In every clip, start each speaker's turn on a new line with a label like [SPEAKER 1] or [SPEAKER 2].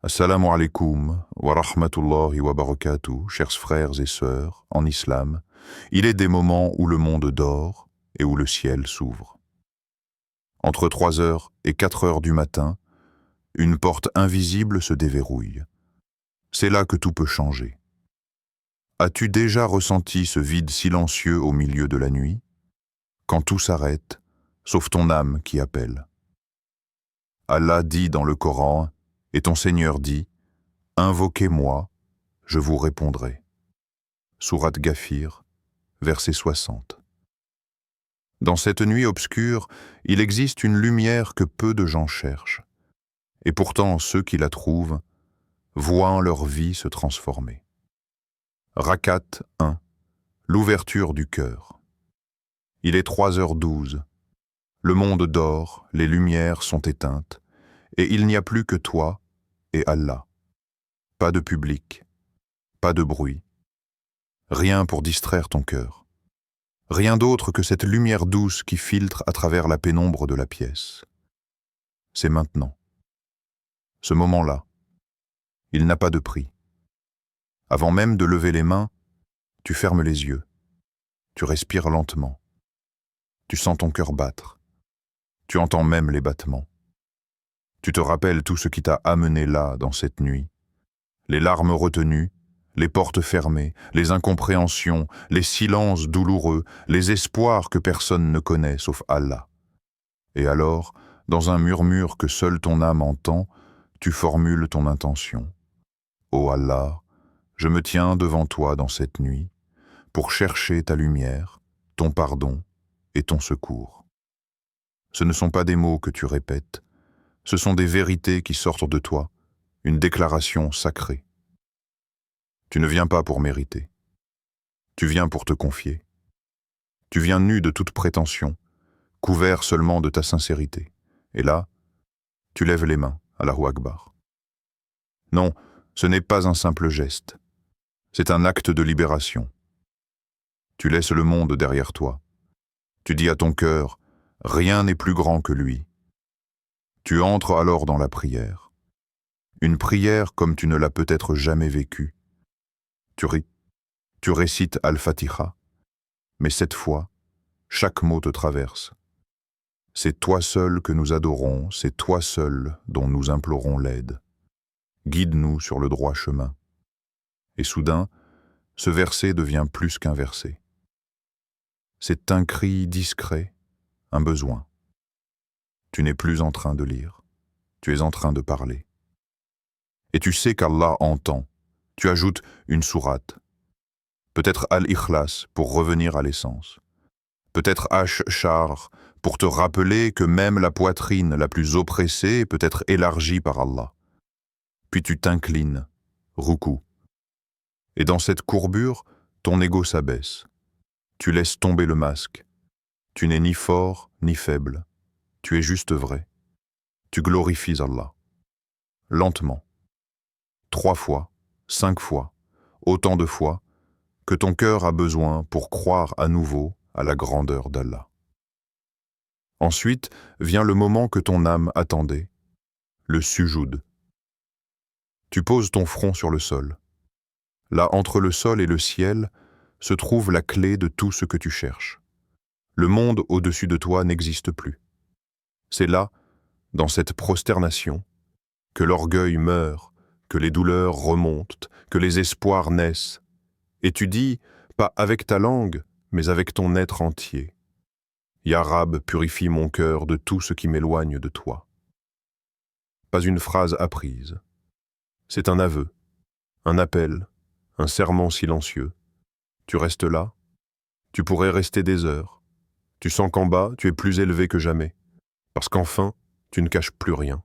[SPEAKER 1] Assalamu alaikum wa rahmatullahi wa barakatuh, chers frères et sœurs, en islam, il est des moments où le monde dort et où le ciel s'ouvre. Entre 3 heures et 4 heures du matin, une porte invisible se déverrouille. C'est là que tout peut changer. As-tu déjà ressenti ce vide silencieux au milieu de la nuit, quand tout s'arrête, sauf ton âme qui appelle? Allah dit dans le Coran, et ton Seigneur dit, « Invoquez-moi, je vous répondrai. » Sourate Ghafir, verset 60. Dans cette nuit obscure, il existe une lumière que peu de gens cherchent, et pourtant ceux qui la trouvent voient leur vie se transformer. Rakat 1. L'ouverture du cœur. Il est 3h12. Le monde dort, les lumières sont éteintes, et il n'y a plus que toi et Allah. Pas de public, pas de bruit, rien pour distraire ton cœur. Rien d'autre que cette lumière douce qui filtre à travers la pénombre de la pièce. C'est maintenant. Ce moment-là, il n'a pas de prix. Avant même de lever les mains, tu fermes les yeux. Tu respires lentement. Tu sens ton cœur battre. Tu entends même les battements. Tu te rappelles tout ce qui t'a amené là, dans cette nuit. Les larmes retenues, les portes fermées, les incompréhensions, les silences douloureux, les espoirs que personne ne connaît sauf Allah. Et alors, dans un murmure que seule ton âme entend, tu formules ton intention. Ô Allah, je me tiens devant toi dans cette nuit, pour chercher ta lumière, ton pardon et ton secours. Ce ne sont pas des mots que tu répètes, ce sont des vérités qui sortent de toi, une déclaration sacrée. Tu ne viens pas pour mériter. Tu viens pour te confier. Tu viens nu de toute prétention, couvert seulement de ta sincérité. Et là, tu lèves les mains, Allahu Akbar. Non, ce n'est pas un simple geste. C'est un acte de libération. Tu laisses le monde derrière toi. Tu dis à ton cœur, rien n'est plus grand que lui. Tu entres alors dans la prière. Une prière comme tu ne l'as peut-être jamais vécue. Tu récites Al-Fatiha, mais cette fois, chaque mot te traverse. C'est toi seul que nous adorons, c'est toi seul dont nous implorons l'aide. Guide-nous sur le droit chemin. Et soudain, ce verset devient plus qu'un verset. C'est un cri discret, un besoin. Tu n'es plus en train de lire, tu es en train de parler. Et tu sais qu'Allah entend. Tu ajoutes une sourate. Peut-être Al-Ikhlas pour revenir à l'essence. Peut-être Ash-Shar pour te rappeler que même la poitrine la plus oppressée peut être élargie par Allah. Puis tu t'inclines, ruku. Et dans cette courbure, ton ego s'abaisse. Tu laisses tomber le masque. Tu n'es ni fort ni faible. Tu es juste vrai. Tu glorifies Allah. Lentement. 3 fois, 5 fois, autant de fois que ton cœur a besoin pour croire à nouveau à la grandeur d'Allah. Ensuite vient le moment que ton âme attendait, le sujoud. Tu poses ton front sur le sol. Là, entre le sol et le ciel, se trouve la clé de tout ce que tu cherches. Le monde au-dessus de toi n'existe plus. C'est là, dans cette prosternation, que l'orgueil meurt, que les douleurs remontent, que les espoirs naissent. Et tu dis, pas avec ta langue, mais avec ton être entier. Ya Rab, purifie mon cœur de tout ce qui m'éloigne de toi. Pas une phrase apprise. C'est un aveu, un appel, un serment silencieux. Tu restes là, tu pourrais rester des heures. Tu sens qu'en bas, tu es plus élevé que jamais. Parce qu'enfin, tu ne caches plus rien.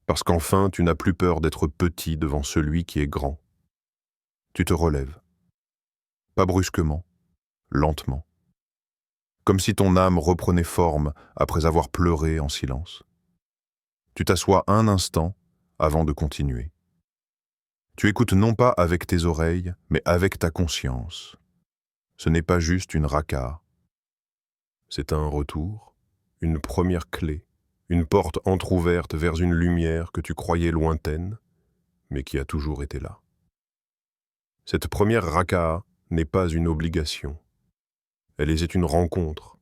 [SPEAKER 1] Parce qu'enfin, tu n'as plus peur d'être petit devant celui qui est grand. Tu te relèves. Pas brusquement, lentement. Comme si ton âme reprenait forme après avoir pleuré en silence. Tu t'assois un instant avant de continuer. Tu écoutes non pas avec tes oreilles, mais avec ta conscience. Ce n'est pas juste une raka. C'est un retour, une première clé, une porte entr'ouverte vers une lumière que tu croyais lointaine,
[SPEAKER 2] mais qui a toujours été là. Cette première raka'a n'est pas une obligation. Elle est une rencontre,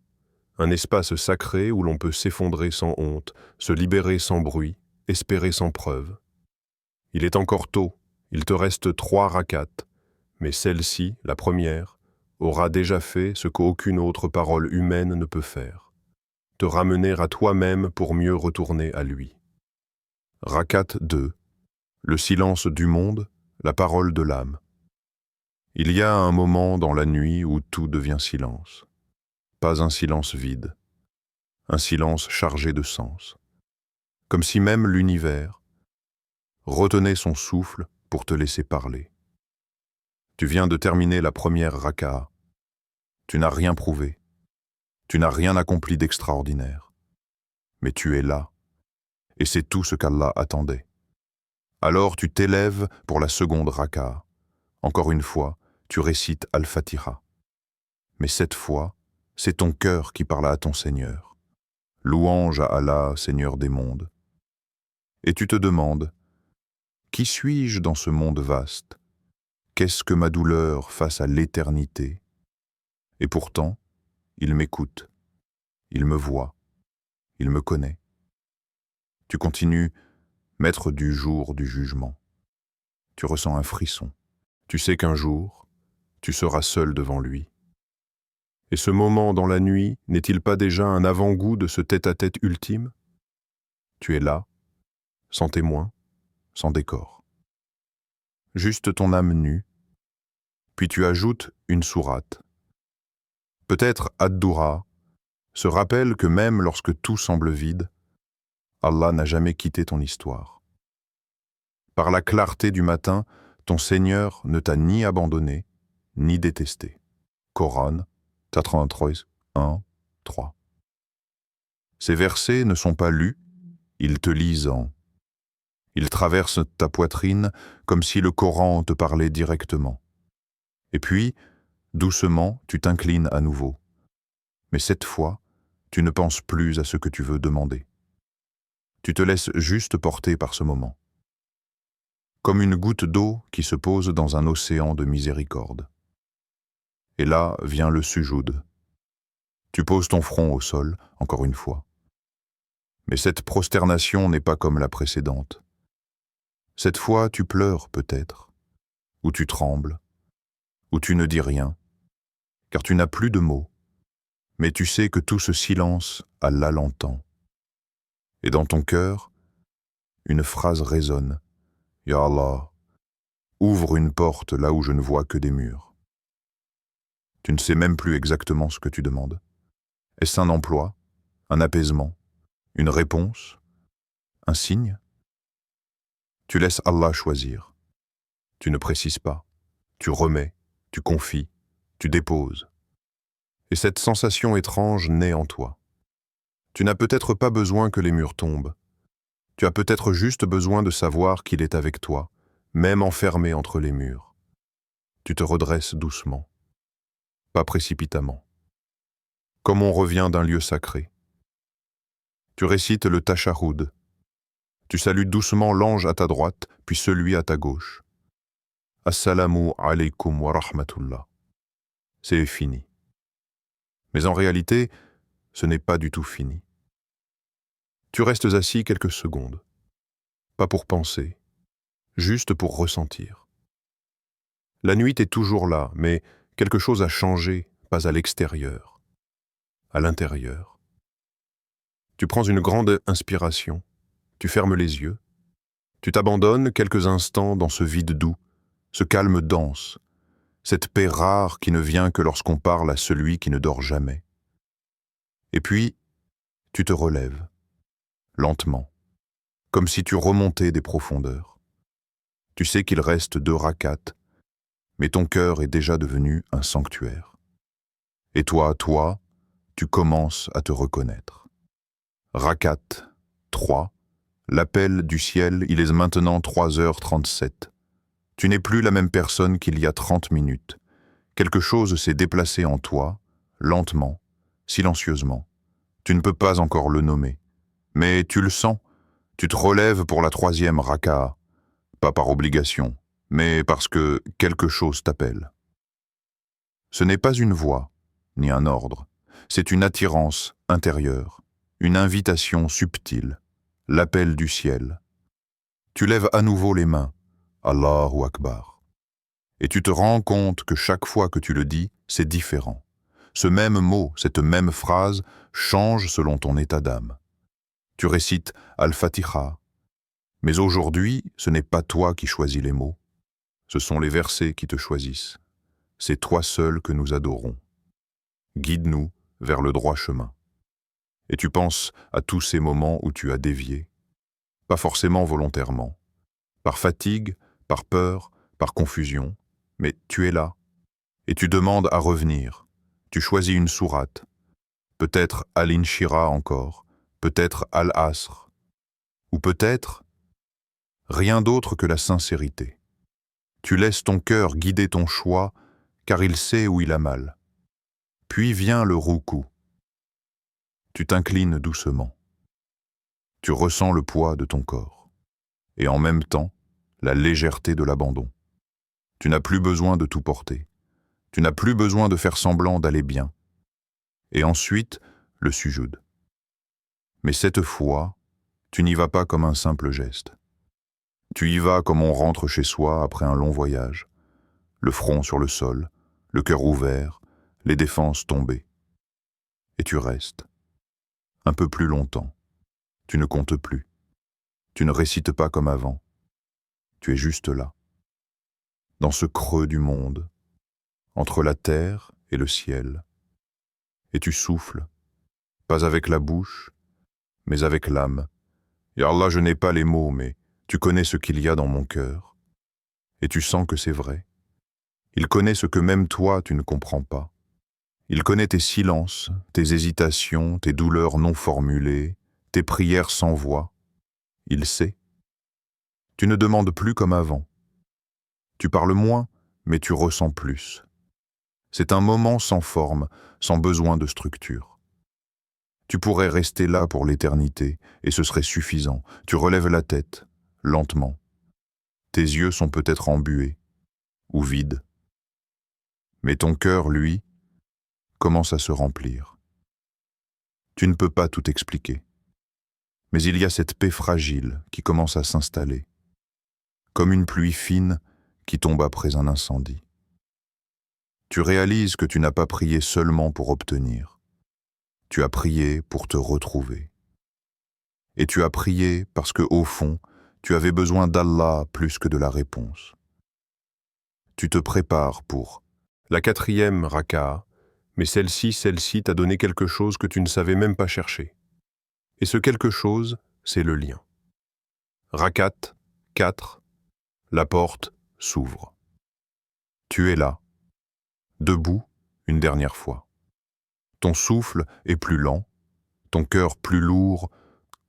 [SPEAKER 2] un espace sacré où l'on peut s'effondrer sans honte, se libérer sans bruit, espérer sans preuve. Il est encore tôt, il te reste 3 raka'at, mais celle-ci, la première, aura déjà fait ce qu'aucune autre parole humaine ne peut faire. Te ramener à toi-même pour mieux retourner à lui. Raka'at 2. Le silence du monde, la parole de l'âme. Il y a un moment dans la nuit où tout devient silence. Pas un silence vide, un silence chargé de sens. Comme si même l'univers retenait son souffle pour te laisser parler. Tu viens de terminer la première raka'a. Tu n'as rien prouvé. Tu n'as rien accompli d'extraordinaire. Mais tu es là. Et c'est tout ce qu'Allah attendait. Alors tu t'élèves pour la seconde raka'a. Encore une fois, tu récites Al-Fatiha. Mais cette fois, c'est ton cœur qui parle à ton Seigneur. Louange à Allah, Seigneur des mondes. Et tu te demandes, qui suis-je dans ce monde vaste? Qu'est-ce que ma douleur face à l'éternité? Et pourtant, il m'écoute, il me voit, il me connaît. Tu continues, maître du jour du jugement. Tu ressens un frisson. Tu sais qu'un jour, tu seras seul devant lui. Et ce moment dans la nuit n'est-il pas déjà un avant-goût de ce tête-à-tête ultime? Tu es là, sans témoin, sans décor. Juste ton âme nue, puis tu ajoutes une sourate. Peut-être Ad-Doura se rappelle que même lorsque tout semble vide, Allah n'a jamais quitté ton histoire. Par la clarté du matin, ton Seigneur ne t'a ni abandonné, ni détesté. Coran 93, 1, 3. Ces versets ne sont pas lus, ils te lisent en. Ils traversent ta poitrine comme si le Coran te parlait directement. Et puis, doucement, tu t'inclines à nouveau. Mais cette fois, tu ne penses plus à ce que tu veux demander. Tu te laisses juste porter par ce moment. Comme une goutte d'eau qui se pose dans un océan de miséricorde. Et là vient le sujoud. Tu poses ton front au sol, encore une fois. Mais cette prosternation n'est pas comme la précédente. Cette fois, tu pleures peut-être, ou tu trembles, ou tu ne dis rien, car tu n'as plus de mots. Mais tu sais que tout ce silence, Allah l'entend. Et dans ton cœur, une phrase résonne. Ya Allah, ouvre une porte là où je ne vois que des murs. Tu ne sais même plus exactement ce que tu demandes. Est-ce un emploi, un apaisement, une réponse, un signe? Tu laisses Allah choisir. Tu ne précises pas. Tu remets, tu confies, tu déposes. Et cette sensation étrange naît en toi. Tu n'as peut-être pas besoin que les murs tombent. Tu as peut-être juste besoin de savoir qu'il est avec toi, même enfermé entre les murs. Tu te redresses doucement, pas précipitamment, comme on revient d'un lieu sacré. Tu récites le Tashahhud. Tu salues doucement l'ange à ta droite, puis celui à ta gauche. Assalamu alaykum wa rahmatullah. C'est fini. Mais en réalité, ce n'est pas du tout fini. Tu restes assis quelques secondes, pas pour penser, juste pour ressentir. La nuit est toujours là, mais quelque chose a changé, pas à l'extérieur, à l'intérieur. Tu prends une grande inspiration, tu fermes les yeux, tu t'abandonnes quelques instants dans ce vide doux, ce calme dense, cette paix rare qui ne vient que lorsqu'on parle à celui qui ne dort jamais. Et puis, tu te relèves, lentement, comme si tu remontais des profondeurs. Tu sais qu'il reste 2 raka'at, mais ton cœur est déjà devenu un sanctuaire. Et toi, tu commences à te reconnaître. Raka'at 3, l'appel du ciel, il est maintenant 3h37. Tu n'es plus la même personne qu'il y a 30 minutes. Quelque chose s'est déplacé en toi, lentement, silencieusement. Tu ne peux pas encore le nommer. Mais tu le sens, tu te relèves pour la 3e raka'a.
[SPEAKER 1] pas par obligation, mais parce que quelque chose t'appelle. Ce n'est pas une voix, ni un ordre, c'est une attirance intérieure, une invitation subtile, l'appel du ciel. Tu lèves à nouveau les mains, Allahu Akbar. Et tu te rends compte que chaque fois que tu le dis, c'est différent. Ce même mot, cette même phrase, change selon ton état d'âme. Tu récites Al-Fatiha, mais aujourd'hui, ce n'est pas toi qui choisis les mots, ce sont les versets qui te choisissent. C'est toi seul que nous adorons. Guide-nous vers le droit chemin. Et tu penses à tous ces moments où tu as dévié, pas forcément volontairement, par fatigue, par peur, par confusion, mais tu es là, et tu demandes à revenir. Tu choisis une sourate, peut-être Al-Inshira encore, peut-être Al-Asr, ou peut-être rien d'autre que la sincérité. Tu laisses ton cœur guider ton choix, car il sait où il a mal. Puis vient le roukou. Tu t'inclines doucement. Tu ressens le poids de ton corps, et en même temps, la légèreté de l'abandon. Tu n'as plus besoin de tout porter. Tu n'as plus besoin de faire semblant d'aller bien. Et ensuite, le sujoud. Mais cette fois, tu n'y vas pas comme un simple geste. Tu y vas comme on rentre chez soi après un long voyage, le front sur le sol, le cœur ouvert, les défenses tombées. Et tu restes. Un peu plus longtemps. Tu ne comptes plus. Tu ne récites pas comme avant. Tu es juste là. Dans ce creux du monde, entre la terre et le ciel. Et tu souffles, pas avec la bouche, mais avec l'âme. Ya Allah, je n'ai pas les mots, mais tu connais ce qu'il y a dans mon cœur. Et tu sens que c'est vrai. Il connaît ce que même toi tu ne comprends pas. Il connaît tes silences, tes hésitations, tes douleurs non formulées, tes prières sans voix. Il sait. Tu ne demandes plus comme avant. Tu parles moins, mais tu ressens plus. C'est un moment sans forme, sans besoin de structure. Tu pourrais rester là pour l'éternité, et ce serait suffisant. Tu relèves la tête, lentement. Tes yeux sont peut-être embués, ou vides. Mais ton cœur, lui, commence à se remplir. Tu ne peux pas tout expliquer. Mais il y a cette paix fragile qui commence à s'installer, comme une pluie fine qui tombe après un incendie. Tu réalises que tu n'as pas prié seulement pour obtenir. Tu as prié pour te retrouver. Et tu as prié parce que, au fond, tu avais besoin d'Allah plus que de la réponse. Tu te prépares pour la 4e raka'a, mais celle-ci t'a donné quelque chose que tu ne savais même pas chercher. Et ce quelque chose, c'est le lien. Rakat, 4, la porte s'ouvre. Tu es là, debout, une dernière fois. Ton souffle est plus lent, ton cœur plus lourd,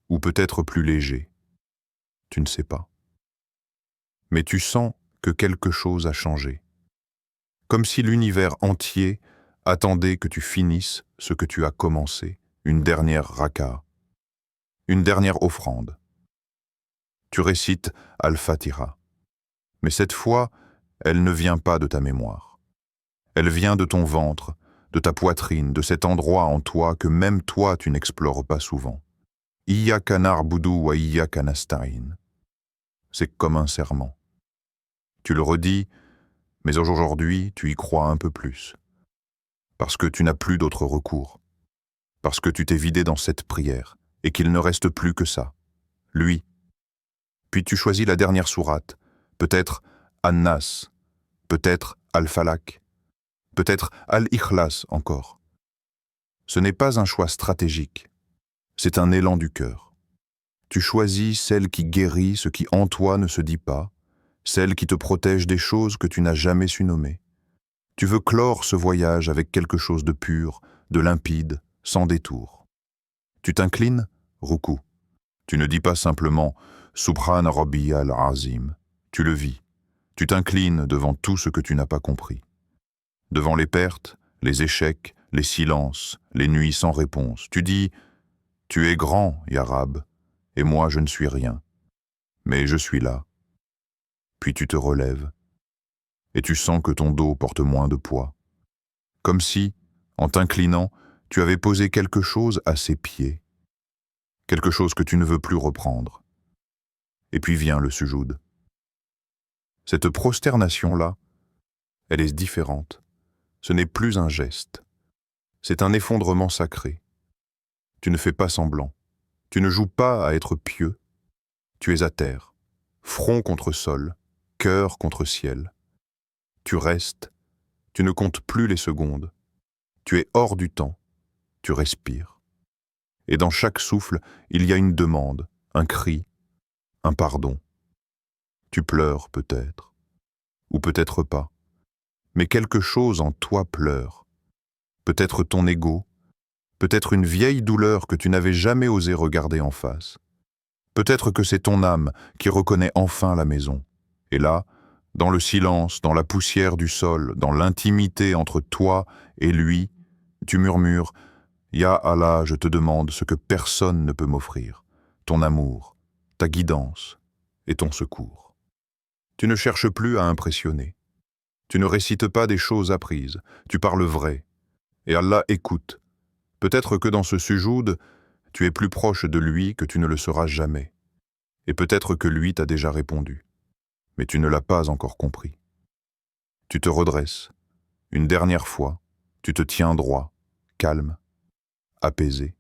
[SPEAKER 1] ou peut-être plus léger. Tu ne sais pas. Mais tu sens que quelque chose a changé. Comme si l'univers entier attendait que tu finisses ce que tu as commencé, une dernière raka'a, une dernière offrande. Tu récites Al-Fatiha. Mais cette fois, elle ne vient pas de ta mémoire. Elle vient de ton ventre, de ta poitrine, de cet endroit en toi que même toi tu n'explores pas souvent. Iyyaka na'budu wa iyyaka nasta'in. C'est comme un serment. Tu le redis, mais aujourd'hui tu y crois un peu plus. Parce que tu n'as plus d'autre recours. Parce que tu t'es vidé dans cette prière, et qu'il ne reste plus que ça. Lui. Puis tu choisis la dernière sourate, peut-être An-Nas, peut-être Al-Falaq, peut-être Al-Ikhlas encore. Ce n'est pas un choix stratégique, c'est un élan du cœur. Tu choisis celle qui guérit ce qui en toi ne se dit pas, celle qui te protège des choses que tu n'as jamais su nommer. Tu veux clore ce voyage avec quelque chose de pur, de limpide, sans détour. Tu t'inclines, Ruku. Tu ne dis pas simplement « Subhan Rabbi al-Azim ». Tu le vis. Tu t'inclines devant tout ce que tu n'as pas compris. Devant les pertes, les échecs, les silences, les nuits sans réponse. Tu dis « Tu es grand, Ya Rab, et moi je ne suis rien. Mais je suis là. Puis tu te relèves, et tu sens que ton dos porte moins de poids, comme si, en t'inclinant, tu avais posé quelque chose à ses pieds, quelque chose que tu ne veux plus reprendre. Et puis vient le sujoud. Cette prosternation-là, elle est différente. Ce n'est plus un geste. C'est un effondrement sacré. Tu ne fais pas semblant. Tu ne joues pas à être pieux. Tu es à terre, front contre sol, cœur contre ciel. Tu restes, tu ne comptes plus les secondes. Tu es hors du temps, tu respires. Et dans chaque souffle, il y a une demande, un cri, un pardon. Tu pleures peut-être, ou peut-être pas, mais quelque chose en toi pleure. Peut-être ton ego, peut-être une vieille douleur que tu n'avais jamais osé regarder en face. Peut-être que c'est ton âme qui reconnaît enfin la maison. Et là, dans le silence, dans la poussière du sol, dans l'intimité entre toi et lui, tu murmures « Ya Allah, je te demande ce que personne ne peut m'offrir, ton amour, ta guidance et ton secours. » Tu ne cherches plus à impressionner. Tu ne récites pas des choses apprises, tu parles vrai. Et Allah écoute. Peut-être que dans ce sujoud, tu es plus proche de lui que tu ne le seras jamais. Et peut-être que lui t'a déjà répondu. Mais tu ne l'as pas encore compris. Tu te redresses. Une dernière fois, tu te tiens droit, calme, apaisé.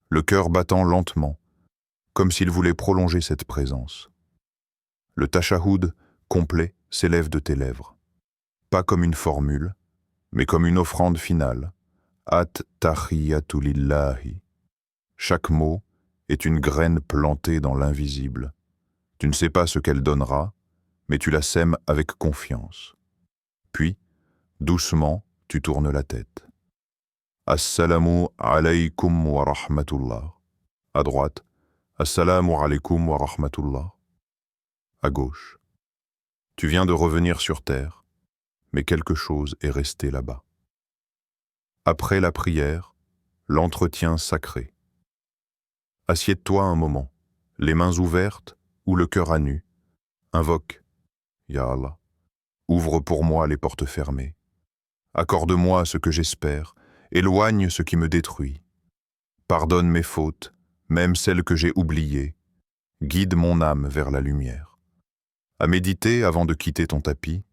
[SPEAKER 1] Le cœur battant lentement, comme s'il voulait prolonger cette présence. Le tashahoud complet s'élève de tes lèvres. Pas comme une formule, mais comme une offrande finale. At-tahiyatu lillahi. Chaque mot est une graine plantée dans l'invisible. Tu ne sais pas ce qu'elle donnera, mais tu la sèmes avec confiance. Puis, doucement, tu tournes la tête. Assalamu alaykum wa rahmatullah. À droite, Assalamu alaykum wa rahmatullah. À gauche. Tu viens de revenir sur terre, mais quelque chose est resté là-bas. Après la prière, l'entretien sacré. Assieds-toi un moment, les mains ouvertes ou le cœur à nu. Invoque, Ya Allah. Ouvre pour moi les portes fermées. Accorde-moi ce que j'espère, éloigne ce qui me détruit. Pardonne mes fautes, même celles que j'ai oubliées. Guide mon âme vers la lumière. À méditer avant de quitter ton tapis.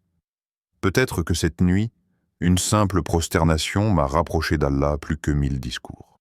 [SPEAKER 1] Peut-être que cette nuit, une simple prosternation m'a rapproché d'Allah plus que 1000 discours.